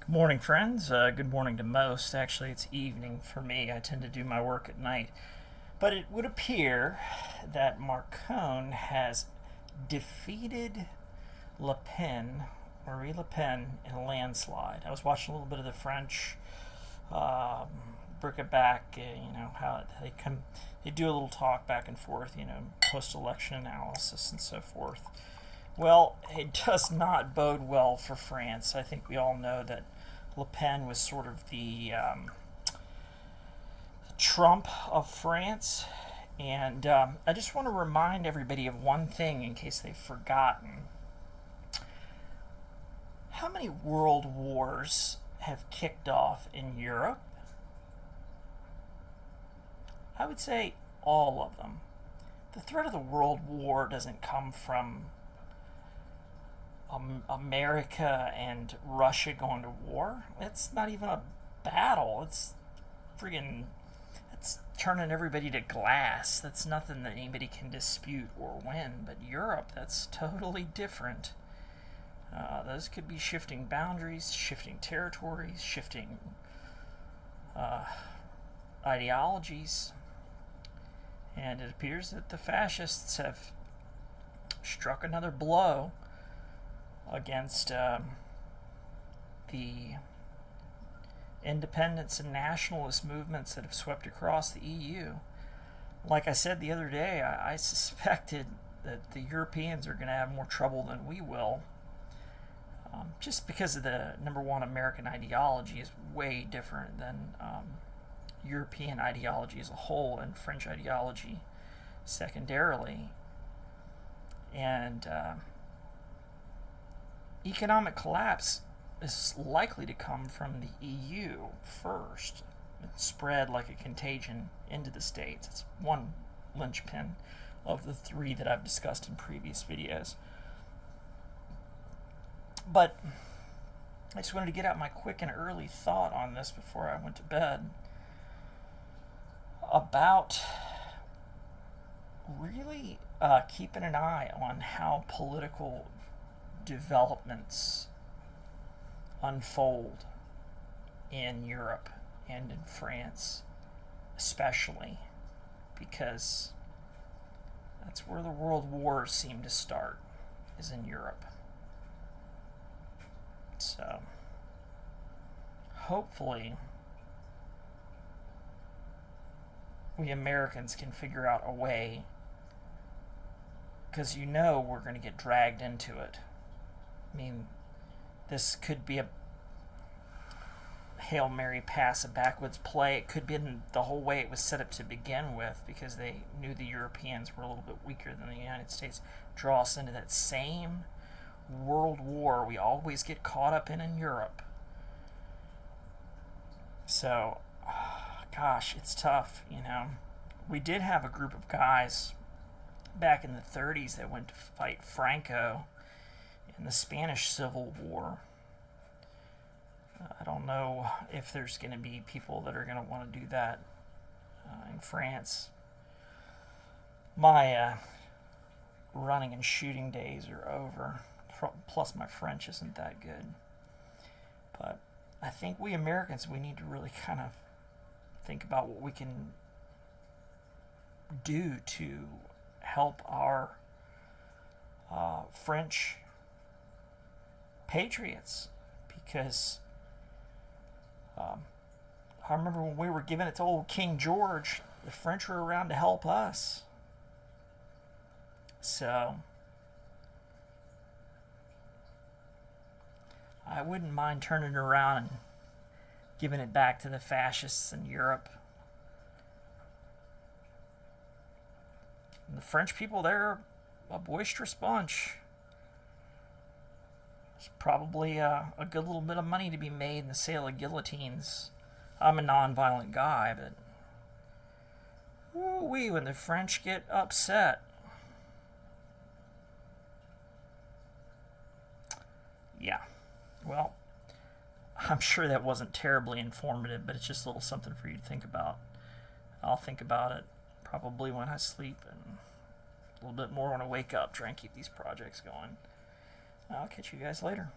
Good morning, friends. Good morning to most. Actually, it's evening for me. I tend to do my work at night. But it would appear that Macron has defeated Le Pen, Marie Le Pen, in a landslide. I was watching a little bit of the French um, bric-a-brac, how they do a little talk back and forth, post-election analysis and so forth. Well, it does not bode well for France. I think we all know that Le Pen was sort of the Trump of France. And I just want to remind everybody of one thing in case they've forgotten. How many world wars have kicked off in Europe? I would say all of them. The threat of the world war doesn't come from America and Russia going to war. It's not even a battle. It's turning everybody to glass. That's nothing that anybody can dispute or win. But Europe, that's totally different. Those could be shifting boundaries, shifting territories, shifting uh, ideologies. And it appears that the fascists have struck another blow against the independence and nationalist movements that have swept across the EU. Like I said the other day, I suspected that the Europeans are going to have more trouble than we will, just because of the number one, American ideology is way different than European ideology as a whole, and French ideology secondarily. And economic collapse is likely to come from the EU first. It's spread like a contagion into the States. It's one linchpin of the three that I've discussed in previous videos. But I just wanted to get out my quick and early thought on this before I went to bed about really keeping an eye on how political developments unfold in Europe and in France, especially because that's where the world wars seem to start, is in Europe. So hopefully we Americans can figure out a way, because we're going to get dragged into it. I mean, this could be a Hail Mary pass, a backwoods play. It could be the whole way it was set up to begin with, because they knew the Europeans were a little bit weaker than the United States. Draw us into that same world war we always get caught up in Europe. So, gosh, it's tough, We did have a group of guys back in the 30s that went to fight Franco in the Spanish Civil War. I don't know if there's going to be people that are going to want to do that in France. My running and shooting days are over. Plus, my French isn't that good. But I think we Americans, we need to really kind of think about what we can do to help our French patriots, because I remember when we were giving it to old King George, the French were around to help us. So I wouldn't mind turning it around and giving it back to the fascists in Europe. And the French people, they're a boisterous bunch. There's probably a good little bit of money to be made in the sale of guillotines. I'm a non-violent guy, but ooh-wee, when the French get upset. Yeah, well, I'm sure that wasn't terribly informative, but it's just a little something for you to think about. I'll think about it probably when I sleep, and a little bit more when I wake up, try and keep these projects going. I'll catch you guys later.